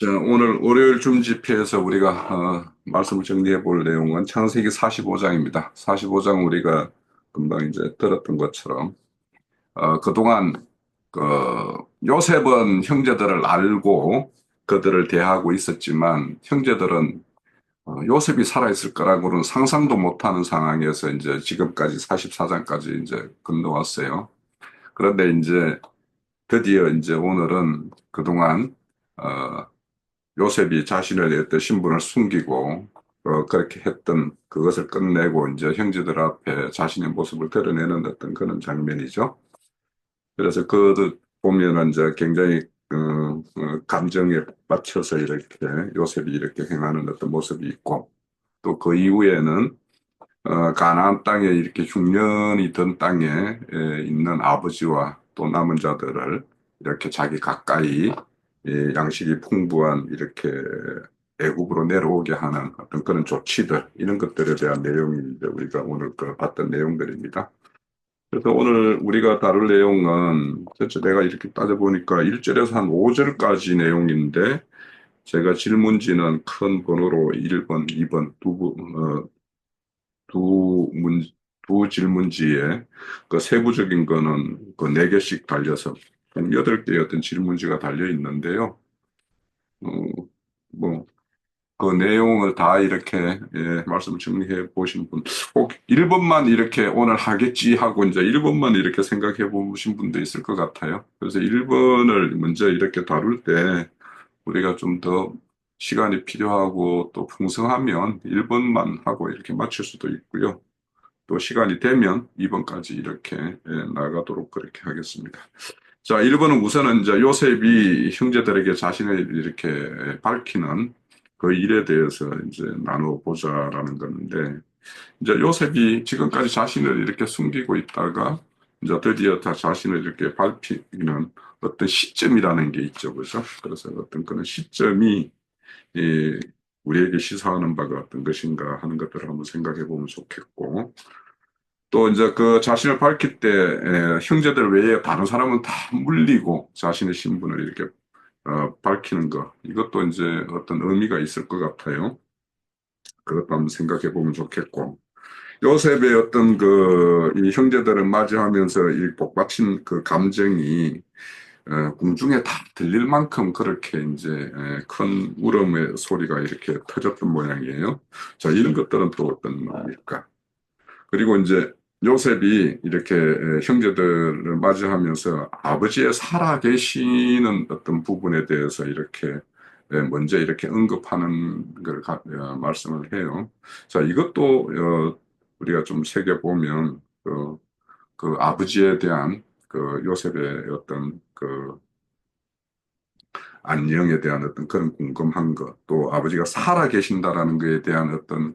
자, 오늘 월요일 줌집회에서 우리가 말씀을 정리해 볼 내용은 창세기 45장입니다. 45장 우리가 금방 이제 들었던 것처럼 그동안 그 요셉은 형제들을 알고 그들을 대하고 있었지만 형제들은 요셉이 살아있을 거라고는 상상도 못하는 상황에서 이제 지금까지 44장까지 이제 건너왔어요. 그런데 이제 드디어 이제 오늘은 그동안 어, 요셉이 자신의 어떤 신분을 숨기고 그렇게 했던 그것을 끝내고 이제 형제들 앞에 자신의 모습을 드러내는 어떤 그런 장면이죠. 그래서 그 보면은 이제 굉장히 감정에 맞춰서 이렇게 요셉이 이렇게 행하는 어떤 모습이 있고 또 그 이후에는 가나안 땅에 이렇게 흉년이 든 땅에 있는 아버지와 또 남은 자들을 이렇게 자기 가까이 양식이 풍부한 이렇게 애굽으로 내려오게 하는 어떤 그런 조치들 이런 것들에 대한 내용이 이제 우리가 오늘 그 봤던 내용들입니다. 그래서 오늘 우리가 다룰 내용은 대체 내가 이렇게 따져보니까 1절에서 한 5절까지 내용인데 제가 질문지는 큰 번호로 1번, 2번 두 문, 두 질문지에 그 세부적인 거는 그 네 개씩 달려서 한 여덟 개의 어떤 질문지가 달려 있는데요. 어, 뭐, 그 내용을 다 이렇게, 말씀 정리해 보신 분, 꼭 1번만 이렇게 오늘 하겠지 하고 이제 1번만 이렇게 생각해 보신 분도 있을 것 같아요. 그래서 1번을 먼저 이렇게 다룰 때 우리가 좀 더 시간이 필요하고 또 풍성하면 1번만 하고 이렇게 맞출 수도 있고요. 또 시간이 되면 2번까지 이렇게 나가도록 그렇게 하겠습니다. 자, 1번은 우선은 이제 요셉이 형제들에게 자신을 이렇게 밝히는 그 일에 대해서 이제 나눠보자라는 건데, 이제 요셉이 지금까지 자신을 이렇게 숨기고 있다가 이제 드디어 다 자신을 이렇게 밝히는 어떤 시점이라는 게 있죠, 그죠? 그래서 어떤 그런 시점이 이 우리에게 시사하는 바가 어떤 것인가 하는 것들을 한번 생각해 보면 좋겠고, 또 이제 그 자신을 밝힐 때 형제들 외에 다른 사람은 다 물리고 자신의 신분을 이렇게 밝히는 것 이것도 이제 어떤 의미가 있을 것 같아요. 그것도 한번 생각해 보면 좋겠고 요셉의 어떤 이 형제들을 맞이하면서 이 복받친 그 감정이 궁중에 다 들릴 만큼 그렇게 이제 큰 울음의 소리가 이렇게 터졌던 모양이에요. 자, 이런 것들은 또 어떤 마음일까? 그리고 이제 요셉이 이렇게 형제들을 맞이하면서 아버지의 살아계시는 어떤 부분에 대해서 이렇게 먼저 이렇게 언급하는 걸 말씀을 해요. 자, 이것도 우리가 좀 새겨보면 그 아버지에 대한 그 요셉의 어떤 그 안녕에 대한 어떤 그런 궁금한 것, 또 아버지가 살아계신다라는 것에 대한 어떤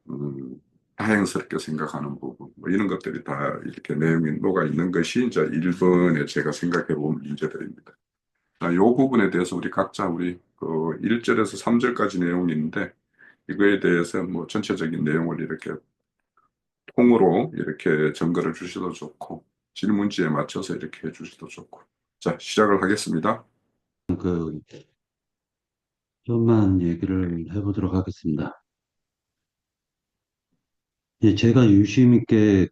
음, 다행스럽게 생각하는 부분, 뭐 이런 것들이 다 이렇게 내용이 녹아 있는 것이 이제 1번에 제가 생각해 본 문제들입니다. 자, 이 부분에 대해서 우리 각자 우리 그 1절에서 3절까지 내용인데 이거에 대해서 뭐 전체적인 내용을 이렇게 통으로 이렇게 전거를 주셔도 좋고 질문지에 맞춰서 이렇게 해 주셔도 좋고. 자, 시작을 하겠습니다. 그, 좀만 얘기를 해보도록 하겠습니다. 예, 제가 유심 있게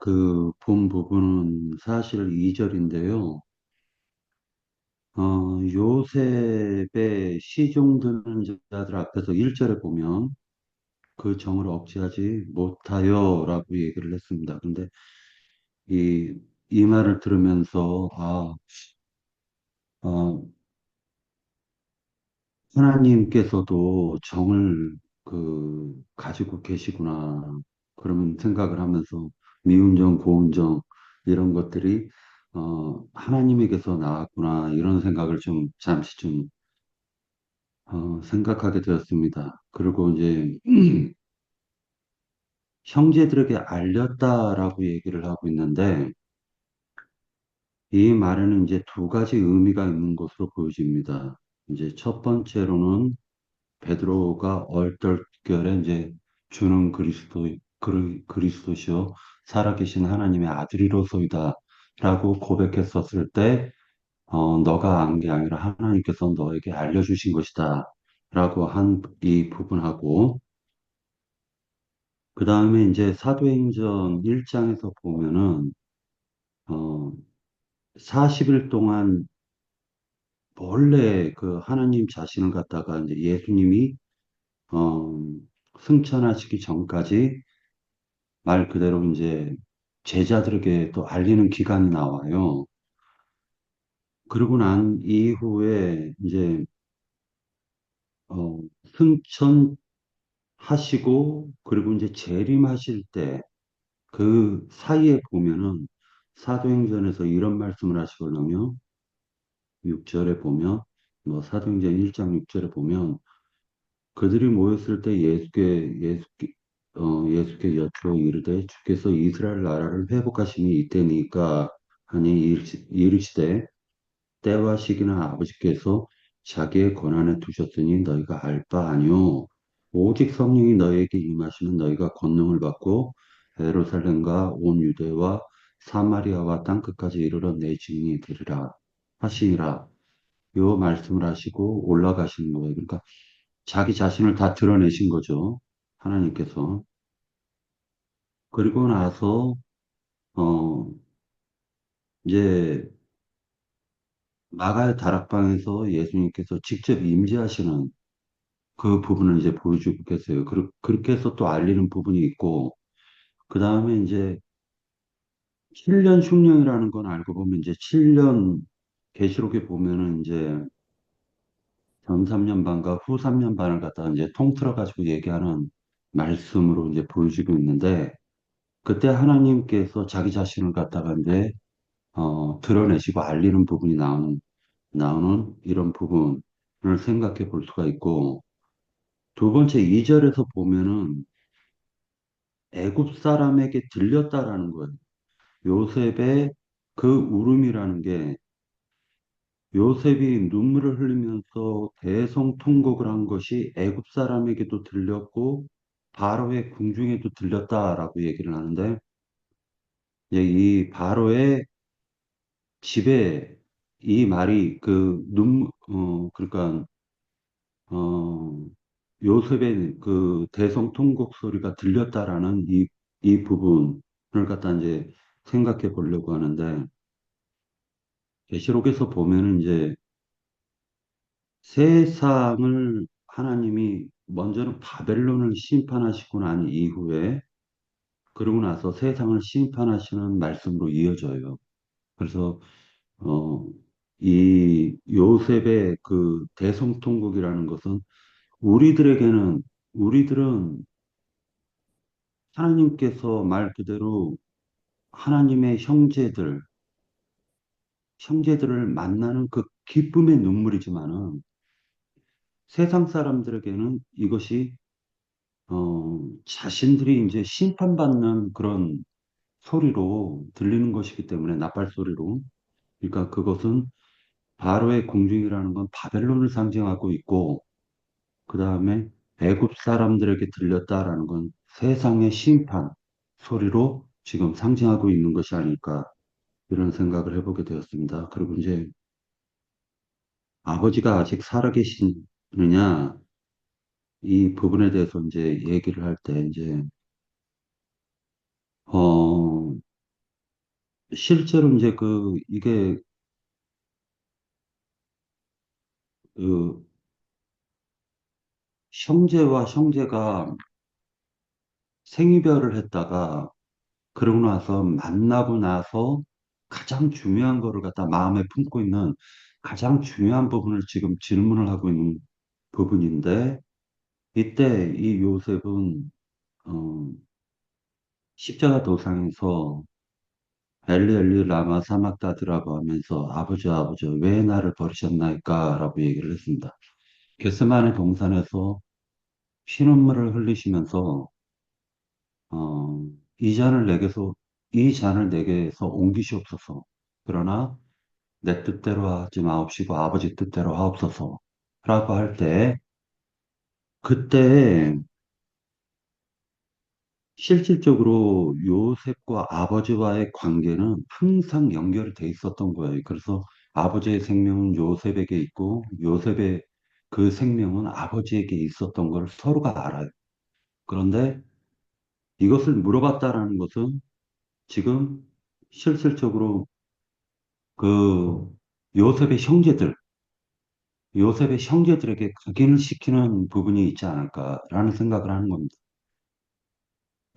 본 부분은 사실 2절인데요. 요셉의 시종드는 자들 앞에서 1절에 보면 그 정을 억제하지 못하여 라고 얘기를 했습니다. 근데 이, 이 말을 들으면서, 어, 하나님께서도 정을 가지고 계시구나. 그러면 생각을 하면서 미운 정, 고운 정, 이런 것들이, 하나님에게서 나왔구나. 이런 생각을 잠시 생각하게 되었습니다. 그리고 이제, 형제들에게 알렸다라고 얘기를 하고 있는데, 이 말에는 이제 두 가지 의미가 있는 것으로 보여집니다. 이제 첫 번째로는 베드로가 얼떨결에 이제 주는 그리스도시요 살아계신 하나님의 아들이로소이다라고 고백했었을 때 너가 안 게 아니라 하나님께서 너에게 알려주신 것이다. 라고 한 이 부분하고, 그 다음에 이제 사도행전 1장에서 보면은, 어, 40일 동안 몰래 그 하나님 자신을 갖다가 이제 예수님이, 어, 승천하시기 전까지 말 그대로 이제 제자들에게 또 알리는 기간이 나와요. 그러고 난 이후에 이제, 어, 승천하시고, 그리고 이제 재림하실 때, 그 사이에 보면은 사도행전에서 이런 말씀을 하시거든요. 6절에 보면, 뭐 사도행전 1장 6절에 보면 그들이 모였을 때 예수께 여쭈어 이르되 주께서 이스라엘 나라를 회복하심이 이때니까 하니 이르시되 때와 시기는 아버지께서 자기의 권한에 두셨으니 너희가 알 바 아니요 오직 성령이 너희에게 임하시면 너희가 권능을 받고 예루살렘과 온 유대와 사마리아와 땅 끝까지 이르러 내 증인이 되리라 하시니라. 요 말씀을 하시고 올라가시는 거예요. 그러니까 자기 자신을 다 드러내신 거죠. 하나님께서. 그리고 나서, 어, 이제, 마가의 다락방에서 예수님께서 직접 임재하시는 그 부분을 이제 보여주고 계세요. 그렇게 해서 또 알리는 부분이 있고, 그 다음에 이제 7년 흉령이라는 건 알고 보면 이제 7년 계시록에 보면은 이제 전 3년 반과 후 3년 반을 갖다가 이제 통틀어 가지고 얘기하는 말씀으로 이제 보여주고 있는데, 그때 하나님께서 자기 자신을 갖다가 이제 드러내시고 알리는 부분이 나오는 이런 부분을 생각해 볼 수가 있고, 두 번째 2절에서 보면은 애굽 사람에게 들렸다라는 거예요. 요셉의 그 울음이라는 게 요셉이 눈물을 흘리면서 대성통곡을 한 것이 애굽 사람에게도 들렸고 바로의 궁중에도 들렸다라고 얘기를 하는데 이제 이 바로의 집에 이 말이 그러니까 어, 요셉의 그 대성통곡 소리가 들렸다라는 이 부분을 갖다 이제 생각해 보려고 하는데, 계시록에서 보면은 이제 세상을 하나님이 먼저는 바벨론을 심판하시고 난 이후에, 그러고 나서 세상을 심판하시는 말씀으로 이어져요. 그래서, 어, 이 요셉의 그 대성통곡이라는 것은 우리들은 하나님께서 말 그대로 하나님의 형제들을 만나는 그 기쁨의 눈물이지만은 세상 사람들에게는 이것이, 자신들이 이제 심판받는 그런 소리로 들리는 것이기 때문에 나팔 소리로. 그러니까 그것은 바로의 궁중이라는 건 바벨론을 상징하고 있고, 그 다음에 애굽 사람들에게 들렸다라는 건 세상의 심판 소리로 지금 상징하고 있는 것이 아닐까 이런 생각을 해보게 되었습니다. 그리고 이제 아버지가 아직 살아계시느냐 이 부분에 대해서 이제 얘기를 할 때 이제 어 실제로 이제 이게 그 형제가 생이별을 했다가 그러고 나서 만나고 나서 가장 중요한 거를 갖다 마음에 품고 있는 가장 중요한 부분을 지금 질문을 하고 있는 부분인데 이때 이 요셉은 어, 십자가 도상에서 엘리 엘리 라마 사막다드라고 하면서 아버지 아버지 왜 나를 버리셨나이까 라고 얘기를 했습니다. 겟세마네 동산에서 피눈물을 흘리시면서 어, 이 잔을 내게서 이 잔을 내게서 옮기시옵소서. 그러나 내 뜻대로 하지 마옵시고 아버지 뜻대로 하옵소서. 라고 할 때, 그때 실질적으로 요셉과 아버지와의 관계는 항상 연결이 돼 있었던 거예요. 그래서 아버지의 생명은 요셉에게 있고 요셉의 그 생명은 아버지에게 있었던 걸 서로가 알아요. 그런데 이것을 물어봤다라는 것은 지금 실질적으로 그 요셉의 형제들, 요셉의 형제들에게 각인을 시키는 부분이 있지 않을까라는 생각을 하는 겁니다.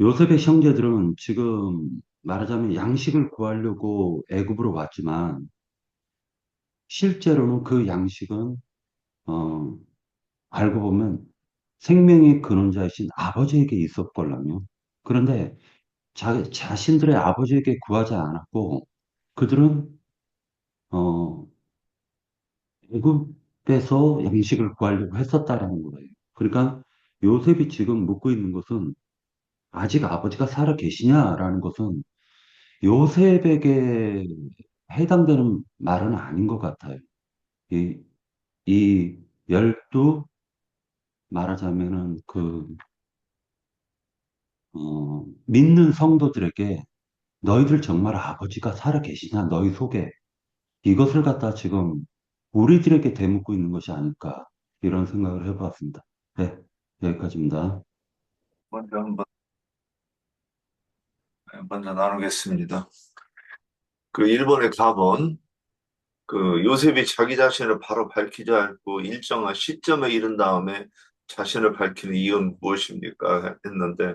요셉의 형제들은 지금 말하자면 양식을 구하려고 애굽으로 왔지만 실제로는 그 양식은 어, 알고 보면 생명의 근원자이신 아버지에게 있었걸랑요. 그런데 자신들의 아버지에게 구하지 않았고 그들은 어, 애굽에서 양식을 구하려고 했었다라는 거예요. 그러니까 요셉이 지금 묻고 있는 것은 아직 아버지가 살아 계시냐라는 것은 요셉에게 해당되는 말은 아닌 것 같아요. 이, 이 열두 말하자면은 믿는 성도들에게 너희들 정말 아버지가 살아 계시냐 너희 속에 이것을 갖다 지금 우리들에게 대묻고 있는 것이 아닐까 이런 생각을 해보았습니다. 네, 여기까지입니다. 먼저 먼저 나누겠습니다. 그 일본에 가본 그 요셉이 자기 자신을 바로 밝히지 않고 일정한 시점에 이른 다음에 자신을 밝히는 이유는 무엇입니까? 했는데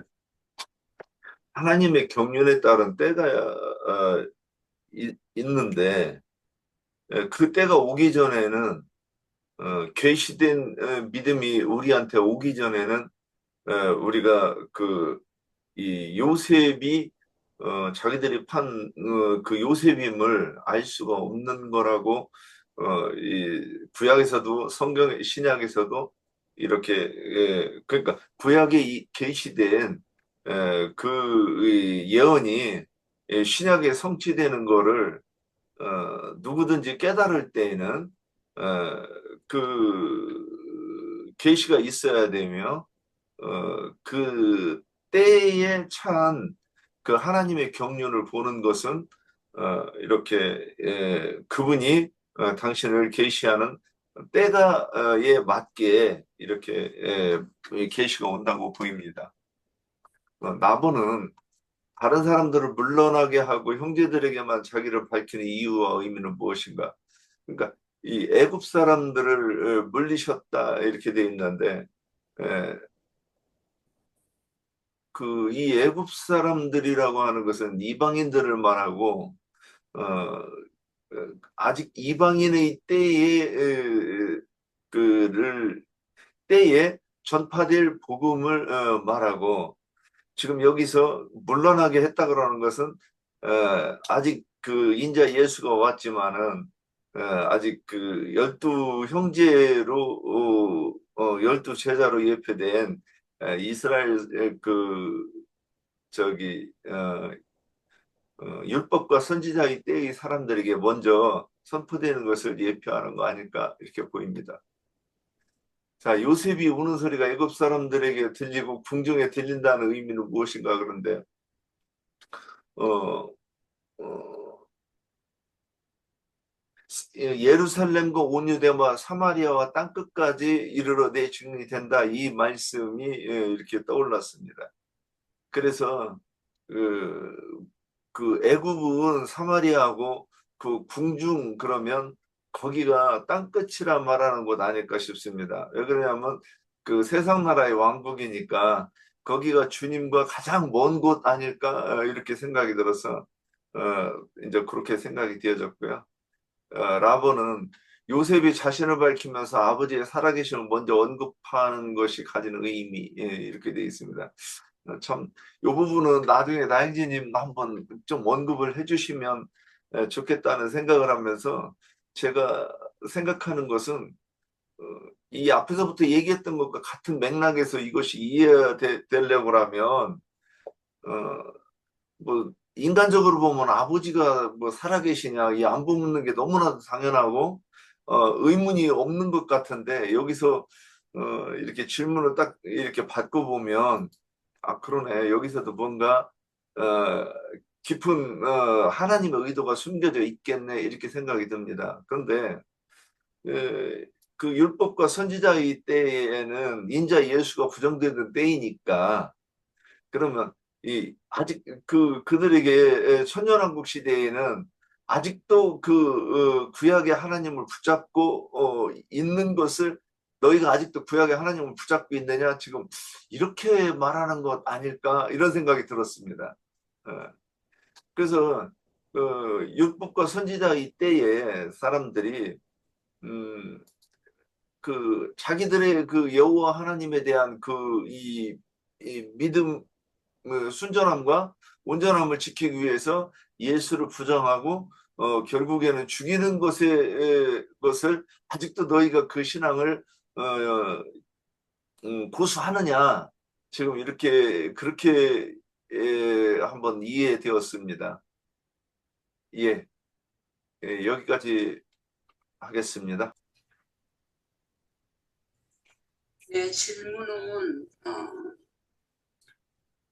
하나님의 경륜에 따른 때가 있는데 그 때가 오기 전에는 계시된 믿음이 우리한테 오기 전에는 우리가 이 요셉이 자기들이 판 그 요셉임을 알 수가 없는 거라고 이 구약에서도 성경 신약에서도 이렇게 그러니까 구약에 계시된 그 예언이 신약에 성취되는 거를 누구든지 깨달을 때에는 어, 그 계시가 있어야 되며 그 때에 처한 그 하나님의 경륜을 보는 것은 이렇게 그분이 당신을 계시하는 때가에 맞게 이렇게 계시가 온다고 보입니다. 나보는 다른 사람들을 물러나게 하고 형제들에게만 자기를 밝히는 이유와 의미는 무엇인가? 그러니까 이 애굽 사람들을 물리셨다 이렇게 돼 있는데 그 이 애굽 사람들이라고 하는 것은 이방인들을 말하고 아직 이방인의 그를 때에 전파될 복음을 말하고 지금 여기서 물러나게 했다 그러는 것은 아직 그 인자 예수가 왔지만은 아직 그 열두 형제로 열두 제자로 예표된 이스라엘 그 저기 율법과 선지자의 때의 사람들에게 먼저 선포되는 것을 예표하는 거 아닐까 이렇게 보입니다. 자, 요셉이 우는 소리가 애굽 사람들에게 들리고 궁중에 들린다는 의미는 무엇인가 그런데 어, 어, 예루살렘과 온유대와 사마리아와 땅끝까지 이르러 내 증인이 된다. 이 말씀이 이렇게 떠올랐습니다. 그래서 그, 그 애굽은 사마리아하고 그 궁중 그러면 거기가 땅끝이라 말하는 곳 아닐까 싶습니다. 왜 그러냐면 그 세상 나라의 왕국이니까 거기가 주님과 가장 먼 곳 아닐까 이렇게 생각이 들어서 이제 그렇게 생각이 되어졌고요. 라본은 요셉이 자신을 밝히면서 아버지의 살아계심을 먼저 언급하는 것이 가지는 의미 이렇게 되어 있습니다. 참, 이 부분은 나중에 나영진님 한번 좀 언급을 해주시면 좋겠다는 생각을 하면서 제가 생각하는 것은 이 앞에서부터 얘기했던 것과 같은 맥락에서 이것이 이해되려고 하면 뭐 인간적으로 보면 아버지가 뭐 살아계시냐 이 안부 묻는 게 너무나도 당연하고 의문이 없는 것 같은데 여기서 이렇게 질문을 딱 이렇게 받고 보면 아 그러네 여기서도 뭔가 어, 깊은 하나님의 의도가 숨겨져 있겠네 이렇게 생각이 듭니다. 그런데 그 율법과 선지자의 때에는 인자 예수가 부정되는 때이니까 그러면 이 아직 그들에게 천년왕국 시대에는 아직도 구약의 하나님을 붙잡고 있는 것을 너희가 아직도 구약의 하나님을 붙잡고 있느냐 지금 이렇게 말하는 것 아닐까 이런 생각이 들었습니다. 어, 그래서 율법과 선지자의 때에 사람들이 음, 자기들의 그 여호와 하나님에 대한 이 믿음 순전함과 온전함을 지키기 위해서 예수를 부정하고 결국에는 죽이는 것을 아직도 너희가 그 신앙을 고수하느냐 지금 이렇게 그렇게 한번 이해되었습니다. 예, 여기까지 하겠습니다. 네, 질문은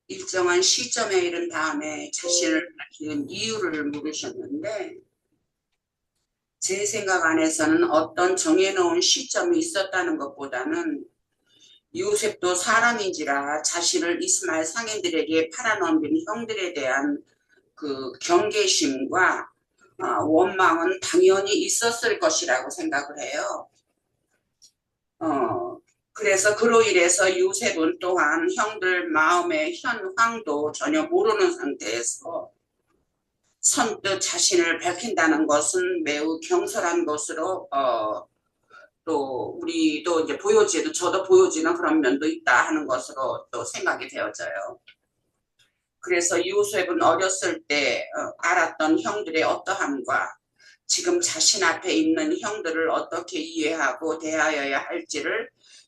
일정한 시점에 이른 다음에 자신을 밝히는 이유를 물으셨는데 제 생각 안에서는 어떤 정해놓은 시점이 있었다는 것보다는 요셉도 사람인지라 자신을 이스마엘 상인들에게 팔아넘긴 형들에 대한 그 경계심과 원망은 당연히 있었을 것이라고 생각을 해요. 그래서 그로 인해서 요셉은 또한 형들 마음의 현황도 전혀 모르는 상태에서 선뜻 자신을 밝힌다는 것은 매우 경솔한 것으로 또 우리도 이제 저도 보여지는 그런 면도 있다 하는 것으로 또 생각이 되어져요. 그래서 요셉은 어렸을 때 알았던 형들의 어떠함과 지금 자신 앞에 있는 형들을 어떻게 이해하고 대하여야 할지는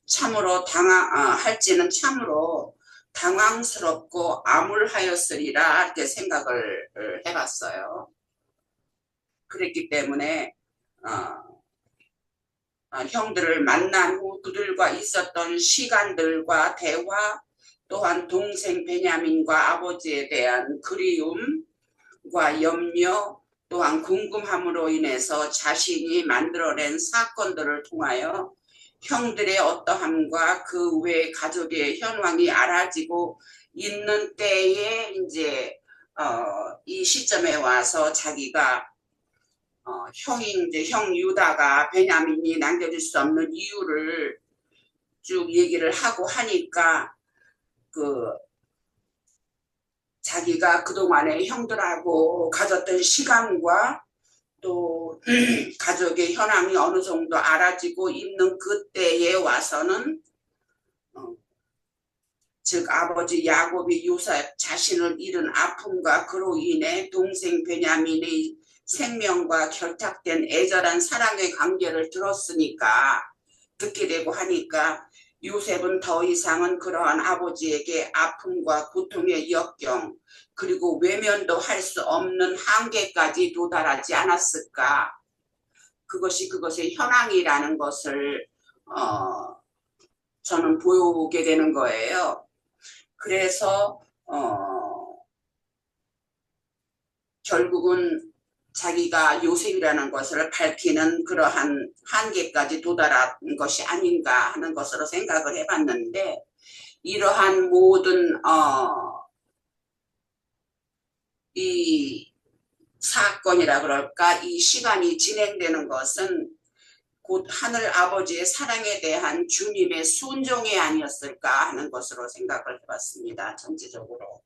참으로 당황스럽고 암울하였으리라 이렇게 생각을 해봤어요. 그랬기 때문에 형들을 만난 후 그들과 있었던 시간들과 대화 또한 동생 베냐민과 아버지에 대한 그리움과 염려 또한 궁금함으로 인해서 자신이 만들어낸 사건들을 통하여 형들의 어떠함과 그 외 가족의 현황이 알아지고 있는 때에 이제 이 시점에 와서 자기가 형 유다가 베냐민이 남겨줄 수 없는 이유를 쭉 얘기를 하고 하니까 자기가 그동안에 형들하고 가졌던 시간과 또 가족의 현황이 어느 정도 알아지고 있는 그때에 와서는 즉 아버지 야곱이 요셉 자신을 잃은 아픔과 그로 인해 동생 베냐민의 생명과 결탁된 애절한 사랑의 관계를 듣게 되고 하니까 요셉은 더 이상은 그러한 아버지에게 아픔과 고통의 역경 그리고 외면도 할 수 없는 한계까지 도달하지 않았을까. 그것이 그것의 현황이라는 것을 저는 보게 되는 거예요. 그래서 결국은 자기가 요셉이라는 것을 밝히는 그러한 한계까지 도달한 것이 아닌가 하는 것으로 생각을 해봤는데 이러한 모든 이 사건이라 그럴까 이 시간이 진행되는 것은 곧 하늘 아버지의 사랑에 대한 주님의 순종이 아니었을까 하는 것으로 생각을 해봤습니다. 전체적으로.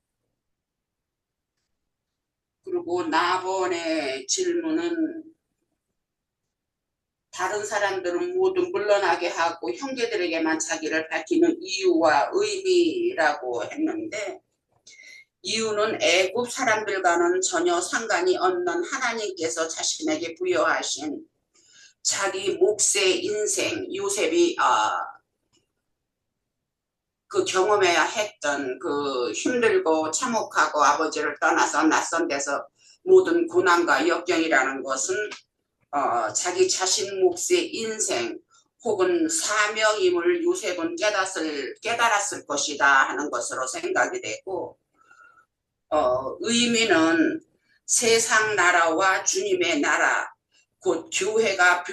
그리고 나번의 질문은 다른 사람들은 모두 물러나게 하고 형제들에게만 자기를 밝히는 이유와 의미라고 했는데 이유는 애굽 사람들과는 전혀 상관이 없는 하나님께서 자신에게 부여하신 자기 몫의 인생 요셉이 그 경험해야 했던 그 힘들고 참혹하고 아버지를 떠나서 낯선 데서 모든 고난과 역경이라는 것은 자기 자신 몫의 인생 혹은 사명임을 요셉은 깨달았을 것이다 하는 것으로 생각이 되고 의미는 세상 나라와 주님의 나라, 곧 교회가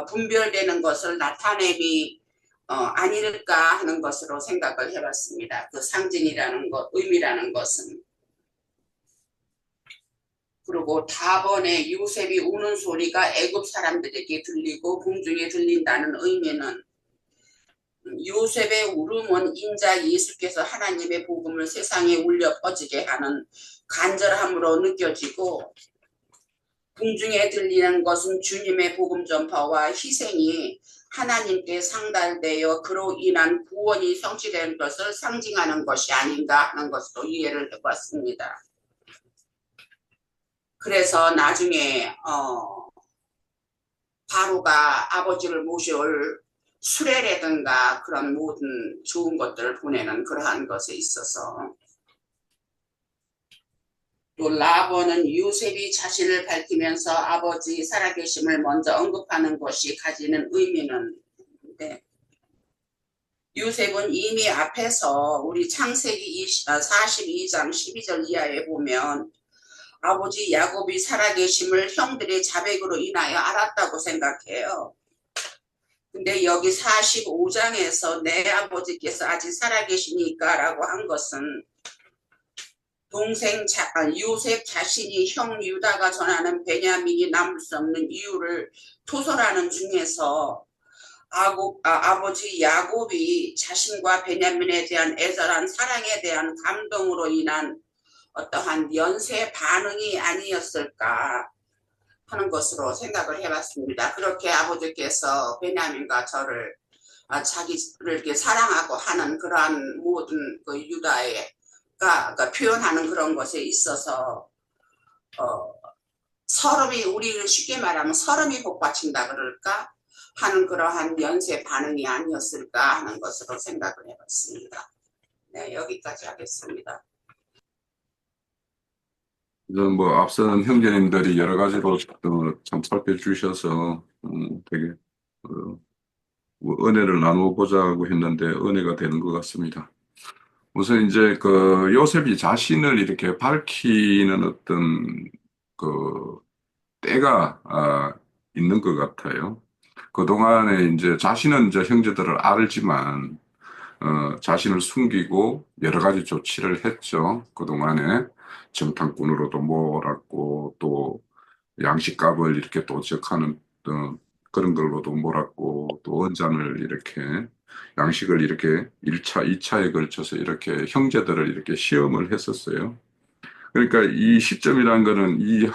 분별되는 것을 나타냄이 아닐까 하는 것으로 생각을 해봤습니다. 그 상징이라는 것, 의미라는 것은. 그리고 다번에 요셉이 우는 소리가 애굽 사람들에게 들리고 궁중에 들린다는 의미는 요셉의 울음은 인자 예수께서 하나님의 복음을 세상에 울려 퍼지게 하는 간절함으로 느껴지고, 궁중에 들리는 것은 주님의 복음 전파와 희생이 하나님께 상달되어 그로 인한 구원이 성취된 것을 상징하는 것이 아닌가 하는 것으로 이해를 해봤습니다. 그래서 나중에 바로가 아버지를 모셔올 수레라든가 그런 모든 좋은 것들을 보내는 그러한 것에 있어서, 또 라본은 요셉이 자신을 밝히면서 아버지 살아계심을 먼저 언급하는 것이 가지는 의미는, 요셉은 이미 앞에서 우리 창세기 42장 12절 이하에 보면 아버지 야곱이 살아계심을 형들의 자백으로 인하여 알았다고 생각해요. 근데 여기 45장에서 내 아버지께서 아직 살아계시니까 라고 한 것은 요셉 자신이 형 유다가 전하는 베냐민이 남을 수 없는 이유를 토설하는 중에서 아버지 야곱이 자신과 베냐민에 대한 애절한 사랑에 대한 감동으로 인한 어떠한 연쇄 반응이 아니었을까 하는 것으로 생각을 해봤습니다. 그렇게 아버지께서 베냐민과 저를 자기를 이렇게 사랑하고 하는 그러한 모든 그 유다의 그러니까 표현하는 그런 것에 있어서 서름이, 우리를 쉽게 말하면 서름이 복받친다 그럴까 하는 그러한 연쇄 반응이 아니었을까 하는 것으로 생각을 해봤습니다. 네, 여기까지 하겠습니다. 뭐 앞선 형제님들이 여러 가지로 참 살펴주셔서 되게 뭐 은혜를 나누어 보자고 했는데 은혜가 되는 것 같습니다. 우선 이제 그 요셉이 자신을 이렇게 밝히는 어떤 그 때가 있는 것 같아요. 그동안에 이제 자신은 이제 형제들을 알지만 자신을 숨기고 여러 가지 조치를 했죠. 그동안에 정탐꾼으로도 몰았고 또 양식값을 이렇게 도적하는 그런 걸로도 몰았고 또 언잔을 이렇게 양식을 이렇게 1차, 2차에 걸쳐서 이렇게 형제들을 이렇게 시험을 했었어요. 그러니까 이 시점이라는 거는 이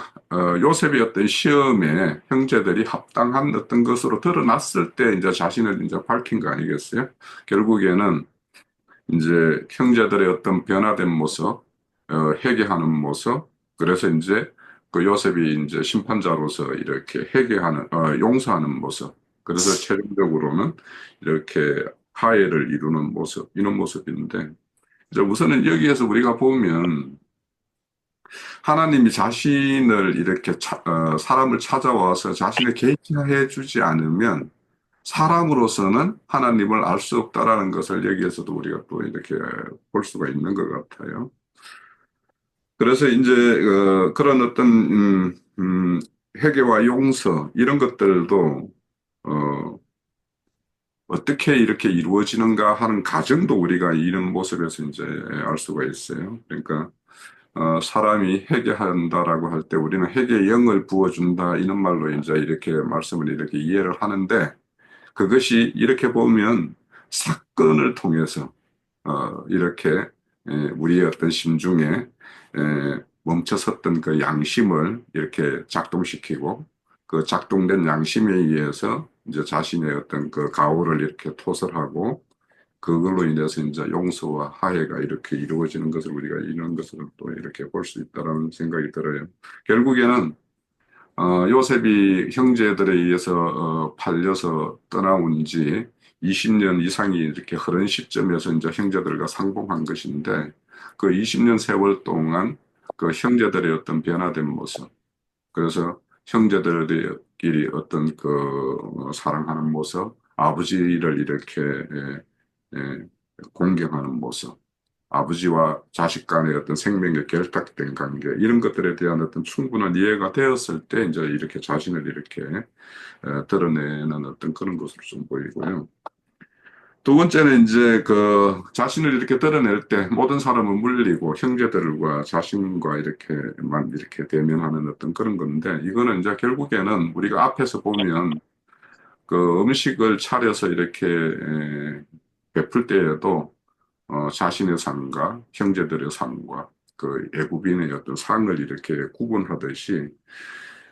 요셉의 어떤 시험에 형제들이 합당한 어떤 것으로 드러났을 때 이제 자신을 이제 밝힌 거 아니겠어요? 결국에는 이제 형제들의 어떤 변화된 모습, 회개하는 모습, 그래서 이제 그 요셉이 이제 심판자로서 이렇게 회개하는, 용서하는 모습, 그래서 최종적으로는 이렇게 화해를 이루는 모습, 이런 모습인데, 이제 우선은 여기에서 우리가 보면 하나님이 자신을 이렇게 사람을 찾아와서 자신을 계시해 주지 않으면 사람으로서는 하나님을 알 수 없다라는 것을 여기에서도 우리가 또 이렇게 볼 수가 있는 것 같아요. 그래서 이제 그런 어떤 회개와 용서 이런 것들도 어떻게 이렇게 이루어지는가 하는 과정도 우리가 이런 모습에서 이제 알 수가 있어요. 그러니까 사람이 회개한다라고 할 때 우리는 회개의 영을 부어준다 이런 말로 이제 이렇게 말씀을 이렇게 이해를 하는데 그것이 이렇게 보면 사건을 통해서 이렇게 우리의 어떤 심중에 멈춰섰던 그 양심을 이렇게 작동시키고 그 작동된 양심에 의해서 이제 자신의 어떤 그 가오를 이렇게 토설하고 그걸로 인해서 이제 용서와 화해가 이렇게 이루어지는 것을 우리가 이런 것을 또 이렇게 볼 수 있다라는 생각이 들어요. 결국에는 요셉이 형제들에 의해서 팔려서 떠나온 지 20년 이상이 이렇게 흐른 시점에서 이제 형제들과 상봉한 것인데 그 20년 세월 동안 그 형제들의 어떤 변화된 모습, 그래서 형제들끼리 어떤 그 사랑하는 모습, 아버지를 이렇게 공경하는 모습, 아버지와 자식 간의 어떤 생명의 결탁된 관계, 이런 것들에 대한 어떤 충분한 이해가 되었을 때 이제 이렇게 자신을 이렇게 드러내는 어떤 그런 것으로 좀 보이고요. 두 번째는 이제 그 자신을 이렇게 드러낼 때 모든 사람은 물리고 형제들과 자신과 이렇게만 이렇게 대면하는 어떤 그런 건데, 이거는 이제 결국에는 우리가 앞에서 보면 그 음식을 차려서 이렇게 베풀 때에도 자신의 삶과 형제들의 삶과 그 애굽인의 어떤 상을 이렇게 구분하듯이,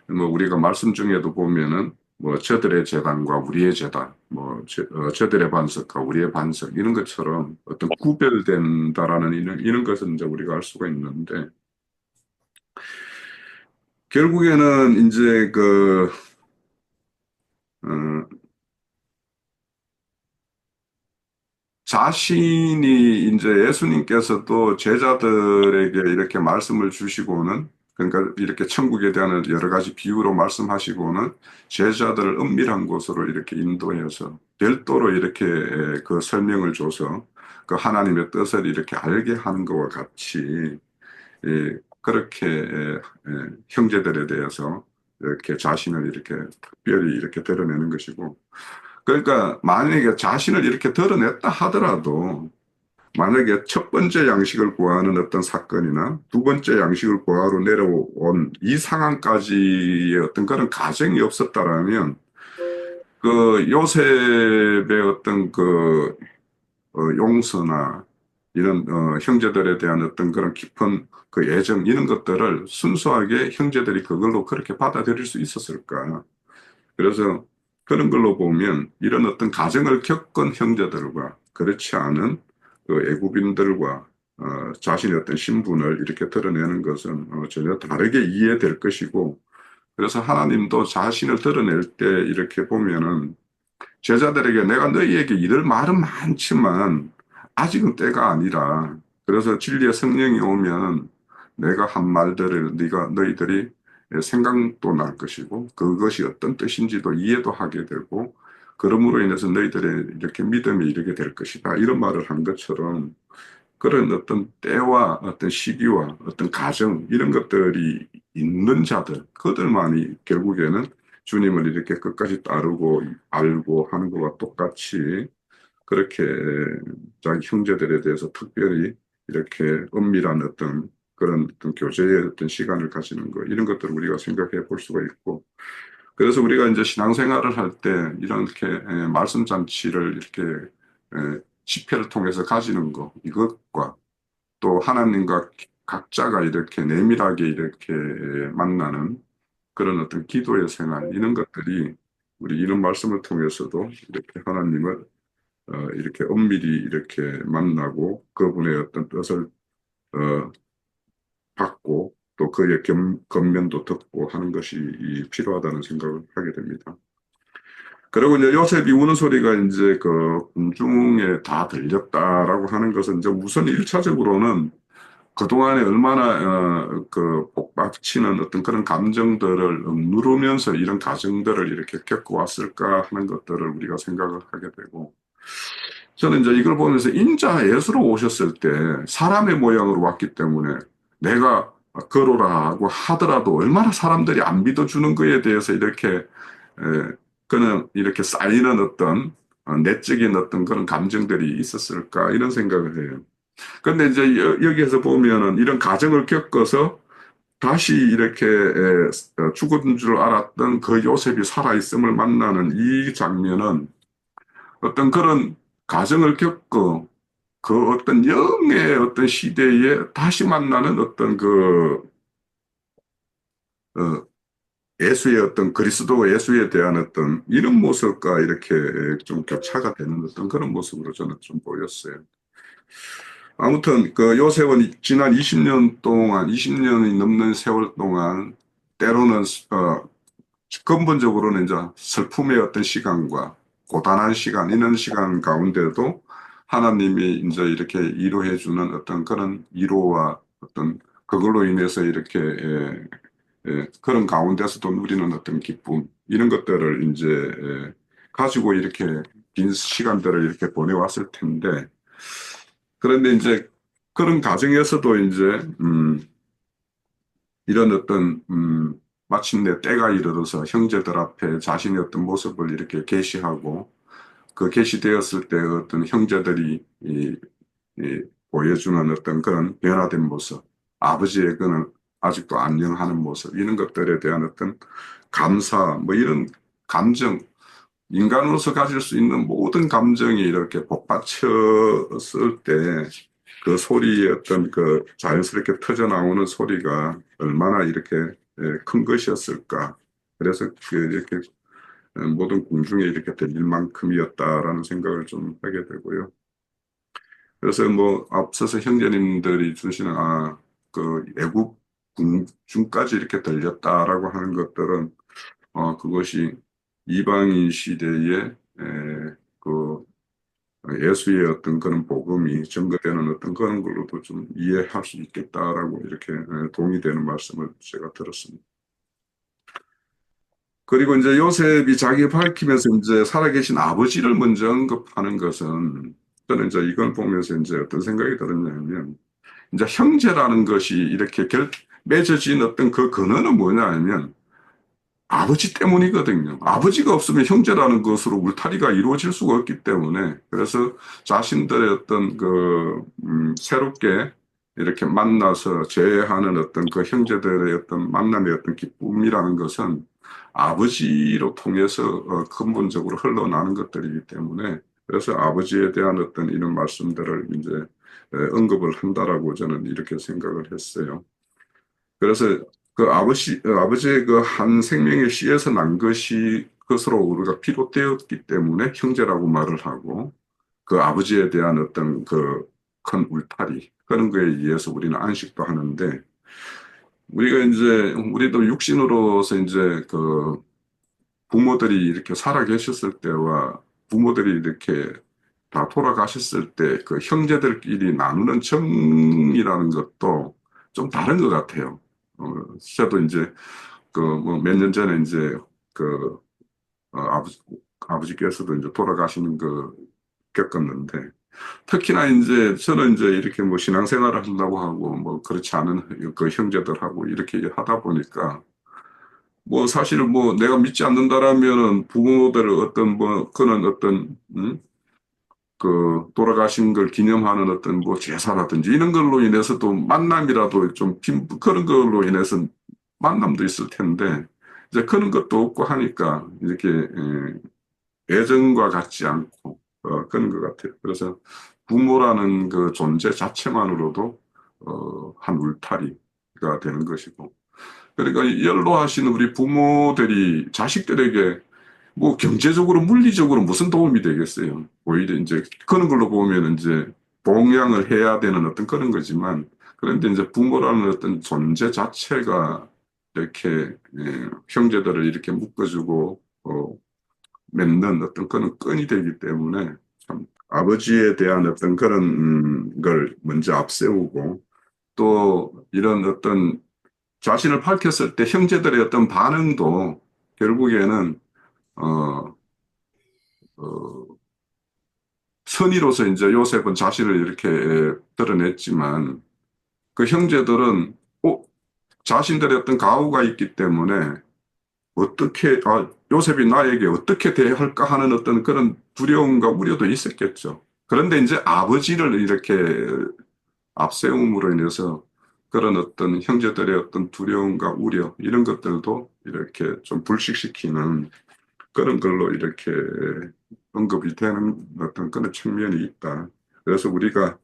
뭐 우리가 말씀 중에도 보면은 뭐 저들의 재단과 우리의 재단, 뭐 저들의 반석과 우리의 반석, 이런 것처럼 어떤 구별된다라는 이런 것은 이제 우리가 알 수가 있는데, 결국에는 이제 그 어, 자신이 이제 예수님께서도 제자들에게 이렇게 말씀을 주시고는, 그러니까 이렇게 천국에 대한 여러 가지 비유로 말씀하시고는 제자들을 은밀한 곳으로 이렇게 인도해서 별도로 이렇게 그 설명을 줘서 그 하나님의 뜻을 이렇게 알게 하는 것과 같이, 그렇게 형제들에 대해서 이렇게 자신을 이렇게 특별히 이렇게 드러내는 것이고, 그러니까 만약에 자신을 이렇게 드러냈다 하더라도, 만약에 첫 번째 양식을 구하는 어떤 사건이나 두 번째 양식을 구하러 내려온 이 상황까지의 어떤 그런 가정이 없었다라면, 그 요셉의 어떤 그 용서나 이런 형제들에 대한 어떤 그런 깊은 그 애정, 이런 것들을 순수하게 형제들이 그걸로 그렇게 받아들일 수 있었을까? 그래서 그런 걸로 보면 이런 어떤 가정을 겪은 형제들과 그렇지 않은 그 애국인들과 자신의 어떤 신분을 이렇게 드러내는 것은 전혀 다르게 이해될 것이고, 그래서 하나님도 자신을 드러낼 때 이렇게 보면은 제자들에게 내가 너희에게 이럴 말은 많지만 아직은 때가 아니라, 그래서 진리의 성령이 오면 내가 한 말들을 너희들이 생각도 날 것이고 그것이 어떤 뜻인지도 이해도 하게 되고, 그러므로 인해서 너희들의 이렇게 믿음이 이르게 될 것이다, 이런 말을 한 것처럼, 그런 어떤 때와 어떤 시기와 어떤 가정, 이런 것들이 있는 자들, 그들만이 결국에는 주님을 이렇게 끝까지 따르고 알고 하는 것과 똑같이 그렇게 자기 형제들에 대해서 특별히 이렇게 은밀한 어떤 그런 어떤 교제의 어떤 시간을 가지는 것, 이런 것들을 우리가 생각해 볼 수가 있고, 그래서 우리가 이제 신앙생활을 할 때 이렇게 말씀 잔치를 이렇게 집회를 통해서 가지는 것, 이것과 또 하나님과 각자가 이렇게 내밀하게 이렇게 만나는 그런 어떤 기도의 생활, 이런 것들이 우리 이런 말씀을 통해서도 이렇게 하나님을 이렇게 엄밀히 이렇게 만나고 그분의 어떤 뜻을 어, 받고 또 그의 겉면도 듣고 하는 것이 필요하다는 생각을 하게 됩니다. 그리고 이제 요셉이 우는 소리가 이제 그 궁중에 다 들렸다라고 하는 것은 이제 우선 일차적으로는 그동안에 얼마나 그 복받치는 어떤 그런 감정들을 누르면서 이런 가정들을 이렇게 겪어왔을까 하는 것들을 우리가 생각을 하게 되고, 저는 이제 이걸 보면서 인자 예수로 오셨을 때 사람의 모양으로 왔기 때문에 내가 그러라고 하더라도 얼마나 사람들이 안 믿어주는 거에 대해서 이렇게 그는 이렇게 쌓이는 어떤 내적인 어떤 그런 감정들이 있었을까, 이런 생각을 해요. 근데 이제 여기에서 보면은 이런 가정을 겪어서 다시 이렇게 죽은 줄 알았던 그 요셉이 살아있음을 만나는 이 장면은 어떤 그런 가정을 겪고 그 어떤 영의 어떤 시대에 다시 만나는 어떤 그 어, 예수의 어떤 그리스도 예수에 대한 어떤 이런 모습과 이렇게 좀 교차가 되는 어떤 그런 모습으로 저는 좀 보였어요. 아무튼 그 요셉은 지난 20년 동안, 20년이 넘는 세월 동안 때로는 근본적으로는 이제 슬픔의 어떤 시간과 고단한 시간, 이런 시간 가운데도 하나님이 이제 이렇게 위로해 주는 어떤 그런 위로와 어떤 그걸로 인해서 이렇게 그런 가운데서도 누리는 어떤 기쁨, 이런 것들을 이제 가지고 이렇게 긴 시간들을 이렇게 보내왔을 텐데, 그런데 이제 그런 가정에서도 이제, 이런 어떤, 마침내 때가 이르러서 형제들 앞에 자신의 어떤 모습을 이렇게 계시하고, 그 계시되었을 때 어떤 형제들이 이 보여주는 어떤 그런 변화된 모습, 아버지의 그는 아직도 안녕하는 모습, 이런 것들에 대한 어떤 감사, 뭐 이런 감정, 인간으로서 가질 수 있는 모든 감정이 이렇게 복받쳤을 때 그 소리의 어떤 그 자연스럽게 터져 나오는 소리가 얼마나 이렇게 큰 것이었을까. 그래서 이렇게 모든 궁중에 이렇게 들릴 만큼이었다라는 생각을 좀 하게 되고요. 그래서 뭐 앞서서 형제님들이 주시는 그 애국 궁중까지 이렇게 들렸다라고 하는 것들은 그것이 이방인 시대에 그 예수의 어떤 그런 복음이 증거되는 어떤 그런 걸로도 좀 이해할 수 있겠다라고 이렇게 동의되는 말씀을 제가 들었습니다. 그리고 이제 요셉이 자기 밝히면서 이제 살아계신 아버지를 먼저 언급하는 것은 저는 이제 이걸 보면서 이제 어떤 생각이 들었냐면 이제 형제라는 것이 이렇게 맺어진 어떤 그 근원은 뭐냐 하면 아버지 때문이거든요. 아버지가 없으면 형제라는 것으로 울타리가 이루어질 수가 없기 때문에 그래서 자신들의 어떤 새롭게 이렇게 만나서 재회하는 어떤 그 형제들의 어떤 만남의 어떤 기쁨이라는 것은 아버지로 통해서 근본적으로 흘러나는 것들이기 때문에 그래서 아버지에 대한 어떤 이런 말씀들을 이제 언급을 한다라고 저는 이렇게 생각을 했어요. 그래서 아버지의 그 한 생명의 씨에서 난 것으로 우리가 비롯되었기 때문에 형제라고 말을 하고 그 아버지에 대한 어떤 그 큰 울타리 그런 거에 의해서 우리는 안식도 하는데 우리가 이제 우리도 육신으로서 이제 그 부모들이 이렇게 살아 계셨을 때와 부모들이 이렇게 다 돌아가셨을 때 그 형제들끼리 나누는 정이라는 것도 좀 다른 것 같아요. 저도 이제 그 뭐 몇 년 전에 이제 그 아버지께서도 이제 돌아가시는 거 겪었는데 특히나 이제 저는 이제 이렇게 뭐 신앙생활을 한다고 하고 뭐 그렇지 않은 그 형제들하고 이렇게 하다 보니까 뭐 사실 뭐 내가 믿지 않는다라면은 부모들의 어떤 뭐 그런 어떤 그 돌아가신 걸 기념하는 어떤 뭐 제사라든지 이런 걸로 인해서도 만남이라도 좀 그런 걸로 인해서 만남도 있을 텐데 이제 그런 것도 없고 하니까 이렇게 애정과 같지 않고 그런 것 같아요. 그래서 부모라는 그 존재 자체만으로도 한 울타리가 되는 것이고 그러니까 연로하신 우리 부모들이 자식들에게 뭐 경제적으로 물리적으로 무슨 도움이 되겠어요. 오히려 이제 그런 걸로 보면 이제 봉양을 해야 되는 어떤 그런 거지만 그런데 이제 부모라는 어떤 존재 자체가 이렇게 형제들을 이렇게 묶어주고 맺는 어떤 그런 끈이 되기 때문에 참 아버지에 대한 어떤 그런 걸 먼저 앞세우고 또 이런 어떤 자신을 밝혔을 때 형제들의 어떤 반응도 결국에는 어, 어, 선의로서 이제 요셉은 자신을 이렇게 드러냈지만 그 형제들은 자신들의 어떤 가오가 있기 때문에 어떻게 요셉이 나에게 어떻게 대할까 하는 어떤 그런 두려움과 우려도 있었겠죠. 그런데 이제 아버지를 이렇게 앞세움으로 인해서 그런 어떤 형제들의 어떤 두려움과 우려 이런 것들도 이렇게 좀 불식시키는 그런 걸로 이렇게 언급이 되는 어떤 그런 측면이 있다. 그래서 우리가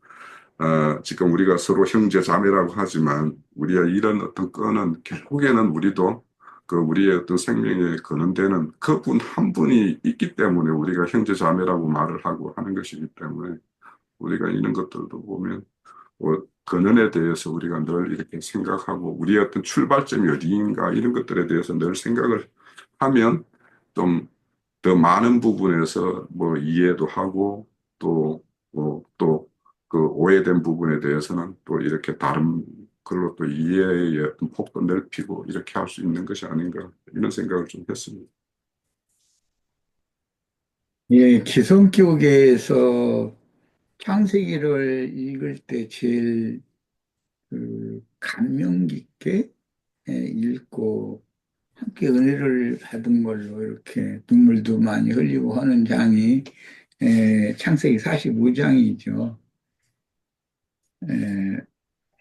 지금 우리가 서로 형제 자매라고 하지만 우리가 이런 어떤 끈은 결국에는 우리도 그 우리의 어떤 생명에 거는되는 그분 한 분이 있기 때문에 우리가 형제 자매라고 말을 하고 하는 것이기 때문에 우리가 이런 것들도 보면 근원에 대해서 우리가 늘 이렇게 생각하고 우리의 어떤 출발점이 어디인가 이런 것들에 대해서 늘 생각을 하면 좀 더 많은 부분에서 뭐 이해도 하고 또 그 오해된 부분에 대해서는 또 이렇게 다른 걸로 또 이해의 어떤 폭도 넓히고 이렇게 할 수 있는 것이 아닌가 이런 생각을 좀 했습니다. 예, 기성교계에서 창세기를 읽을 때 제일 감명 깊게 읽고 함께 은혜를 받은 걸로 이렇게 눈물도 많이 흘리고 하는 장이 창세기 45장이죠.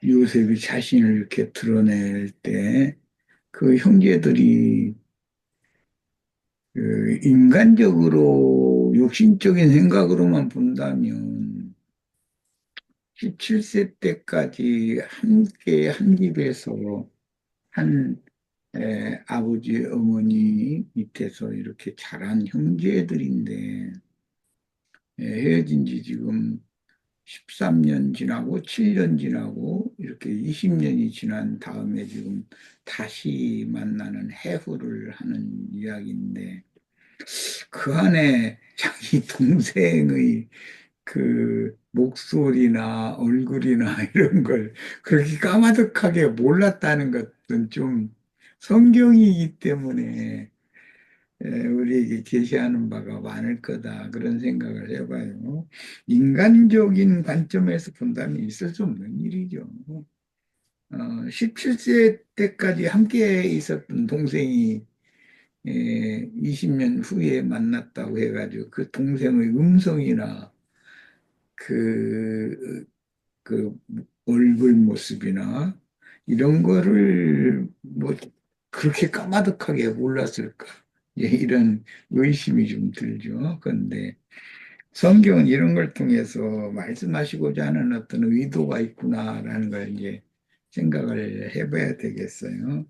요셉이 자신을 이렇게 드러낼 때 그 형제들이 인간적으로 욕심적인 생각으로만 본다면 17세 때까지 함께 한 집에서 한 아버지, 어머니 밑에서 이렇게 자란 형제들인데 헤어진 지 지금 13년 지나고 7년 지나고 이렇게 20년이 지난 다음에 지금 다시 만나는 해후를 하는 이야기인데 그 안에 자기 동생의 그 목소리나 얼굴이나 이런 걸 그렇게 까마득하게 몰랐다는 것은 좀 성경이기 때문에 우리에게 계시하는 바가 많을 거다 그런 생각을 해봐요. 인간적인 관점에서 본다면 있을 수 없는 일이죠. 17세 때까지 함께 있었던 동생이 20년 후에 만났다고 해가지고 그 동생의 음성이나 그, 그 얼굴 모습이나 이런 거를 뭐 그렇게 까마득하게 몰랐을까? 이런 의심이 좀 들죠. 그런데 성경은 이런 걸 통해서 말씀하시고자 하는 어떤 의도가 있구나라는 걸 이제 생각을 해봐야 되겠어요.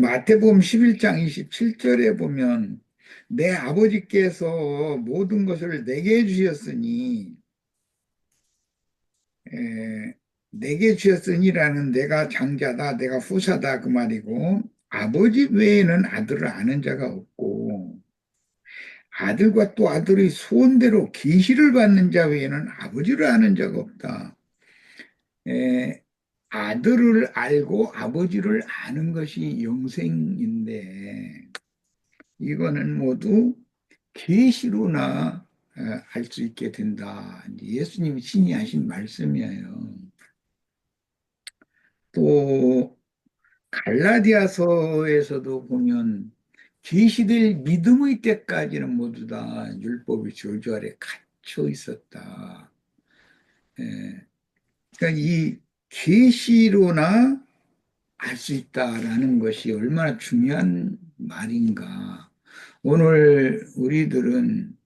마태복음 11장 27절에 보면 내 아버지께서 모든 것을 내게 주셨으니 내게 주셨으니라는 내가 장자다 내가 후사다 그 말이고 아버지 외에는 아들을 아는 자가 없고 아들과 또 아들의 소원대로 계시를 받는 자 외에는 아버지를 아는 자가 없다. 아들을 알고 아버지를 아는 것이 영생인데 이거는 모두 계시로나 알 수 있게 된다. 예수님이 친히 하신 말씀이에요. 또 갈라디아서에서도 보면 계시될 믿음의 때까지는 모두 다 율법의 저주 아래 갇혀 있었다. 그러니까 이 계시로나 알 수 있다라는 것이 얼마나 중요한 말인가. 오늘 우리들은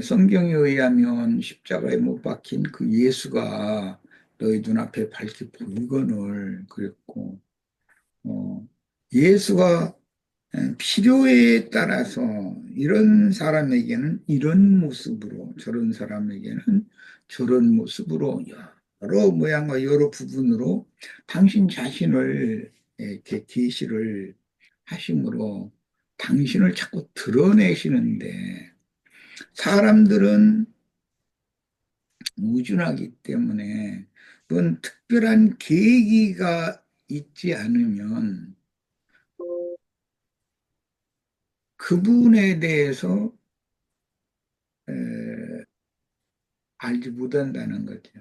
성경에 의하면 십자가에 못 박힌 그 예수가 너희 눈앞에 밝게 보이거늘 그랬고 예수가 필요에 따라서 이런 사람에게는 이런 모습으로 저런 사람에게는 저런 모습으로 여러 모양과 여러 부분으로 당신 자신을 이렇게 계시를 하심으로 당신을 자꾸 드러내시는데 사람들은 무준하기 때문에 그건 특별한 계기가 있지 않으면 그분에 대해서 알지 못한다는 거죠.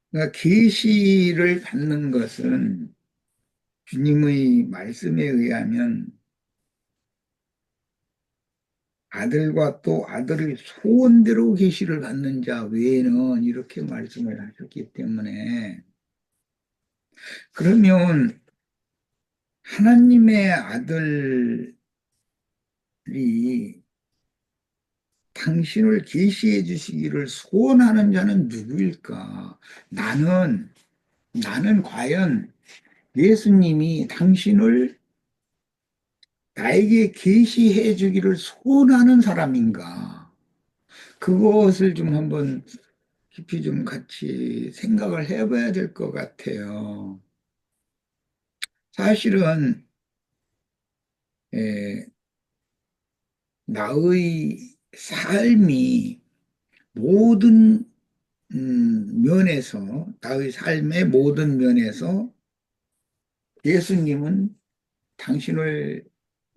그러니까 계시를 받는 것은 주님의 말씀에 의하면 아들과 또 아들의 소원대로 계시를 받는 자 외에는 이렇게 말씀을 하셨기 때문에 그러면 하나님의 아들이 당신을 계시해 주시기를 소원하는 자는 누구일까? 나는 과연 예수님이 당신을 나에게 계시해 주기를 소원하는 사람인가? 그것을 좀 한번 깊이 좀 같이 생각을 해봐야 될 것 같아요. 사실은 나의 삶이 모든 면에서 나의 삶의 모든 면에서 예수님은 당신을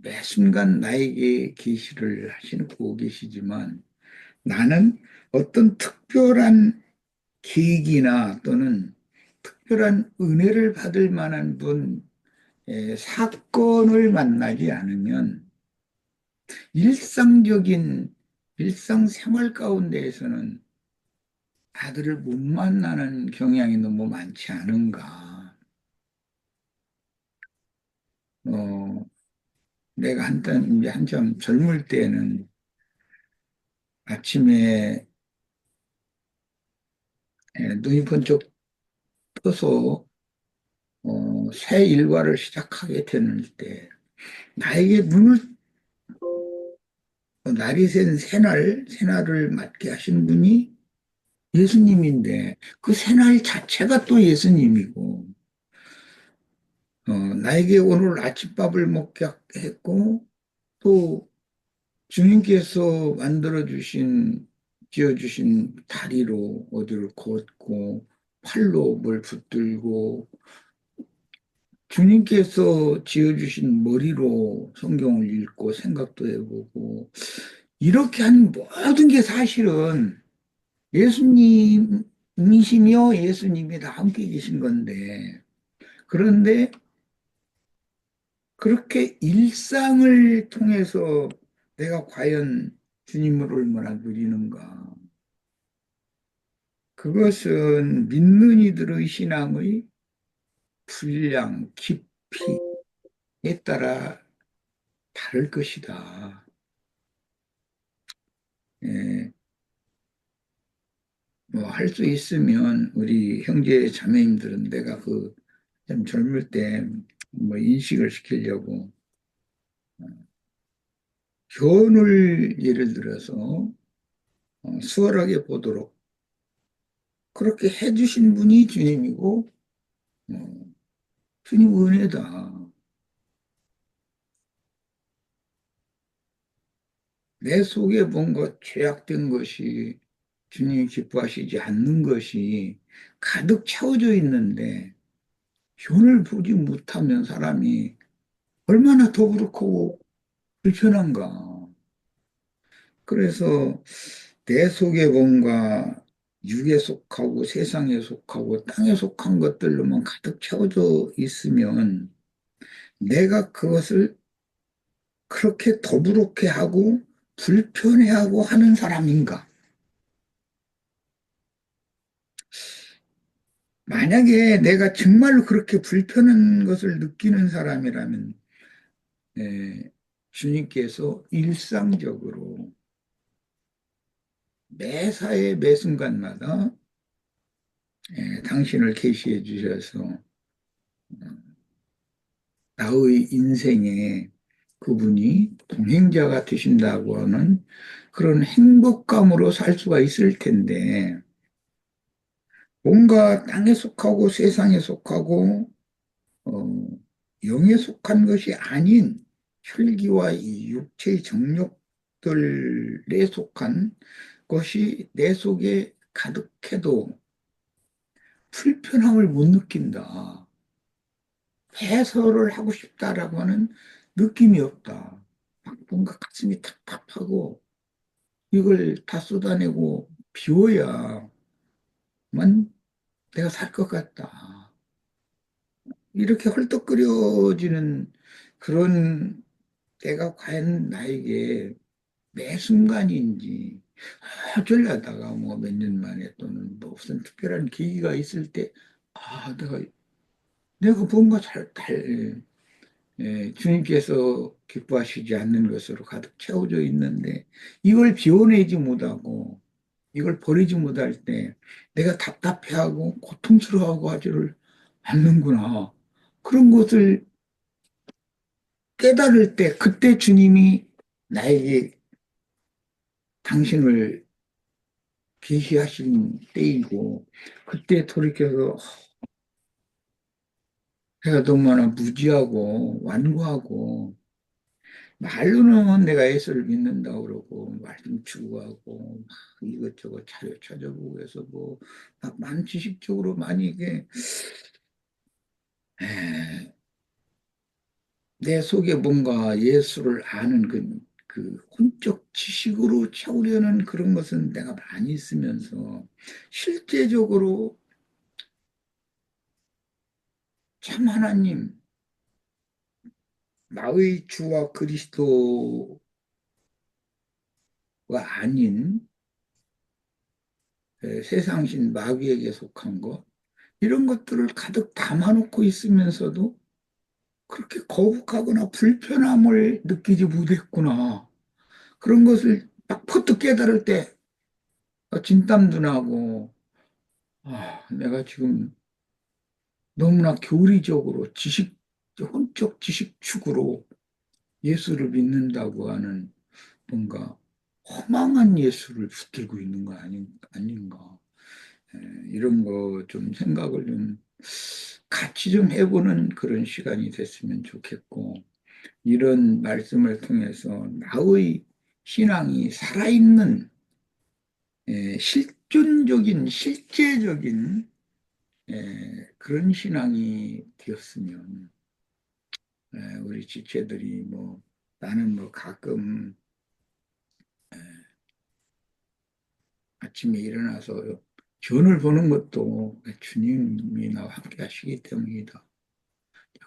매 순간 나에게 계시를 하시고 계시지만 나는 어떤 특별한 계기나 또는 특별한 은혜를 받을 만한 사건을 만나지 않으면 일상적인 일상생활 가운데에서는 아들을 못 만나는 경향이 너무 많지 않은가. 어, 내가 이제 한참 젊을 때는 아침에 눈이 번쩍 떠서 새 일과를 시작하게 되는 때 나에게 날이 센 새날을 맞게 하신 분이 예수님인데 그 새날 자체가 또 예수님이고 나에게 오늘 아침밥을 먹게 했고 또 주님께서 지어주신 다리로 어디를 걷고 팔로 뭘 붙들고 주님께서 지어주신 머리로 성경을 읽고 생각도 해보고 이렇게 한 모든 게 사실은 예수님이시며 예수님이 다 함께 계신 건데 그런데 그렇게 일상을 통해서 내가 과연 주님을 얼마나 누리는가. 그것은 믿는 이들의 신앙의 분량, 깊이에 따라 다를 것이다. 예, 뭐 할 수 있으면 우리 형제 자매님들은 내가 좀 젊을 때 뭐 인식을 시키려고 교훈을 예를 들어서 수월하게 보도록 그렇게 해주신 분이 주님이고 어, 주님 은혜다. 내 속에 뭔가 죄악된 것이 주님이 기뻐하시지 않는 것이 가득 채워져 있는데 교훈을 보지 못하면 사람이 얼마나 더부룩하고 불편한가. 그래서 내 속에 뭔가 육에 속하고 세상에 속하고 땅에 속한 것들로만 가득 채워져 있으면 내가 그것을 그렇게 더부룩해 하고 불편해하고 하는 사람인가? 만약에 내가 정말로 그렇게 불편한 것을 느끼는 사람이라면 주님께서 일상적으로 매사에 매 순간마다 당신을 계시해 주셔서 나의 인생에 그분이 동행자가 되신다고 하는 그런 행복감으로 살 수가 있을 텐데 뭔가 땅에 속하고 세상에 속하고 어, 영에 속한 것이 아닌 혈기와 이 육체의 정욕들에 속한 것이 내 속에 가득해도 불편함을 못 느낀다. 해설을 하고 싶다라고 하는 느낌이 없다. 막 뭔가 가슴이 탑탑하고 이걸 다 쏟아내고 비워야만 내가 살 것 같다. 이렇게 헐떡거려지는 그런 때가 과연 나에게 매 순간인지 어쩌려다가 뭐 몇 년 만에 또는 뭐 무슨 특별한 계기가 있을 때 내가 뭔가 주님께서 기뻐하시지 않는 것으로 가득 채워져 있는데 이걸 비워내지 못하고 이걸 버리지 못할 때 내가 답답해하고 고통스러워하고 하지를 않는구나. 그런 것을 깨달을 때 그때 주님이 나에게 당신을 계시하신 때이고 그때 돌이켜서 내가 너무나 무지하고 완고하고 말로는 내가 예수를 믿는다고 그러고 말씀 추구하고 막 이것저것 자료 찾아보고 해서 막 많은 지식적으로 많이 이게 에, 내 속에 뭔가 예수를 아는 그 혼적 지식으로 채우려는 그런 것은 내가 많이 있으면서 실제적으로 참 하나님, 나의 주와 그리스도가 아닌 세상신 마귀에게 속한 것, 이런 것들을 가득 담아놓고 있으면서도 그렇게 거북하거나 불편함을 느끼지 못했구나. 그런 것을 딱 퍼뜩 깨달을 때 진땀도 나고, 내가 지금 너무나 교리적으로 혼적 지식축으로 예수를 믿는다고 하는 뭔가 허망한 예수를 붙들고 있는 거 아닌가. 이런 거 좀 생각을 좀 같이 좀 해보는 그런 시간이 됐으면 좋겠고, 이런 말씀을 통해서 나의 신앙이 살아있는 실존적인, 실제적인 그런 신앙이 되었으면 우리 지체들이 뭐 나는 뭐 가끔 아침에 일어나서 전을 보는 것도 주님이 나와 함께 하시기 때문이다.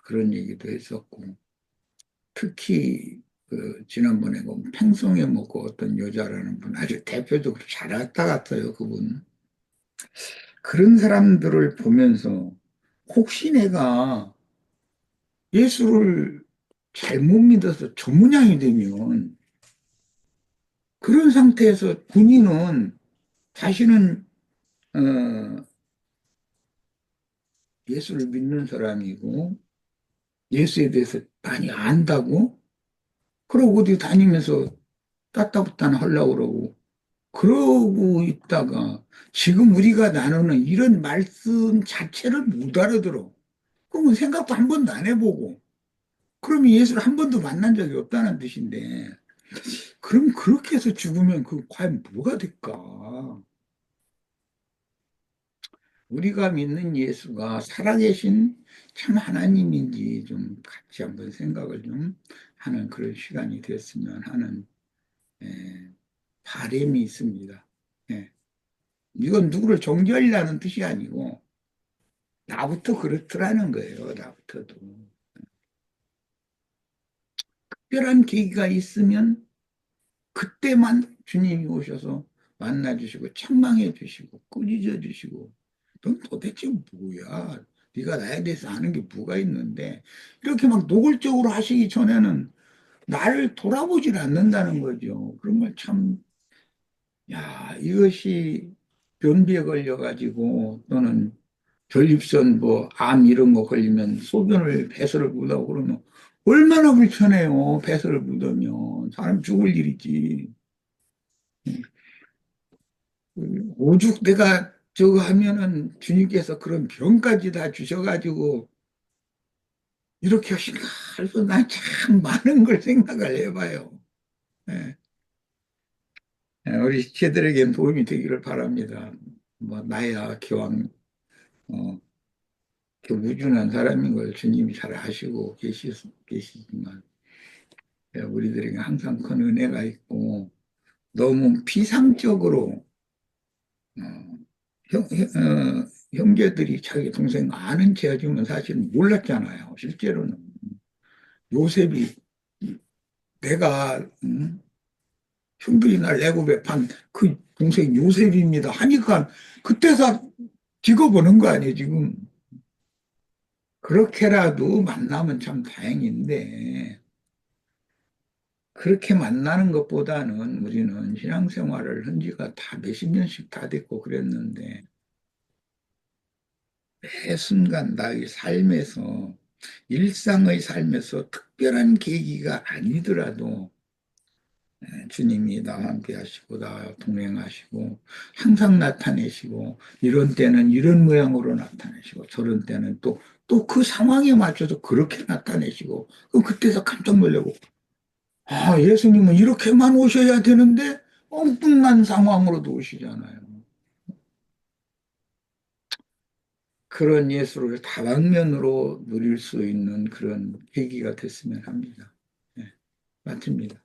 그런 얘기도 했었고, 특히 지난번에 그 팽송에 먹고 어떤 여자라는 분 아주 대표적으로 잘 왔다 갔어요, 그분. 그런 사람들을 보면서 혹시 내가 예수를 잘못 믿어서 저 모양이 되면 그런 상태에서 군인은 자신은 어, 예수를 믿는 사람이고 예수에 대해서 많이 안다고 그러고 어디 다니면서 따따붙단 하려고 그러고 그러고 있다가 지금 우리가 나누는 이런 말씀 자체를 못 알아들어. 그러면 생각도 한 번도 안 해보고 그러면 예수를 한 번도 만난 적이 없다는 뜻인데 그럼 그렇게 해서 죽으면 그 과연 뭐가 될까? 우리가 믿는 예수가 살아계신 참 하나님인지 좀 같이 한번 생각을 좀 하는 그런 시간이 됐으면 하는 바람이 있습니다. 예. 이건 누구를 정죄하려는 뜻이 아니고 나부터 그렇더라는 거예요. 나부터도. 특별한 계기가 있으면 그때만 주님이 오셔서 만나주시고 책망해 주시고 꾸짖어 주시고 넌 도대체 뭐야? 네가 나에 대해서 아는 게 뭐가 있는데 이렇게 막 노골적으로 하시기 전에는 나를 돌아보질 않는다는 거죠. 그런 걸 참, 야, 이것이 변비에 걸려가지고 또는 전립선 뭐 암 이런 거 걸리면 소변을 배설을 못하고 그러면 얼마나 불편해요. 배설을 못하면 사람 죽을 일이지. 오죽 내가 저거 하면은 주님께서 그런 병까지 다 주셔가지고 이렇게 하신가 해서 난 참 많은 걸 생각을 해봐요. 예. 우리 제들에겐 도움이 되기를 바랍니다. 뭐 나야 기왕 어, 무준한 사람인 걸 주님이 잘 아시고 계시지만 우리들에게 항상 큰 은혜가 있고 너무 피상적으로 어, 형제들이 자기 동생 아는 체 해주면 사실 몰랐잖아요. 실제로는 요셉이 내가 형들이 날 애굽에 판 그 동생 요셉입니다 하니까 그때서 찍어보는 거 아니에요 지금. 그렇게라도 만나면 참 다행인데 그렇게 만나는 것보다는 우리는 신앙생활을 한 지가 다 몇십 년씩 다 됐고 그랬는데 매 순간 나의 삶에서 일상의 삶에서 특별한 계기가 아니더라도 주님이 나와 함께 하시고 나와 동행하시고 항상 나타내시고 이런 때는 이런 모양으로 나타내시고 저런 때는 또 그 상황에 맞춰서 그렇게 나타내시고 그럼 그때서 깜짝 놀라고 예수님은 이렇게만 오셔야 되는데 엉뚱한 상황으로도 오시잖아요. 그런 예수를 다방면으로 누릴 수 있는 그런 계기가 됐으면 합니다. 예, 마칩니다.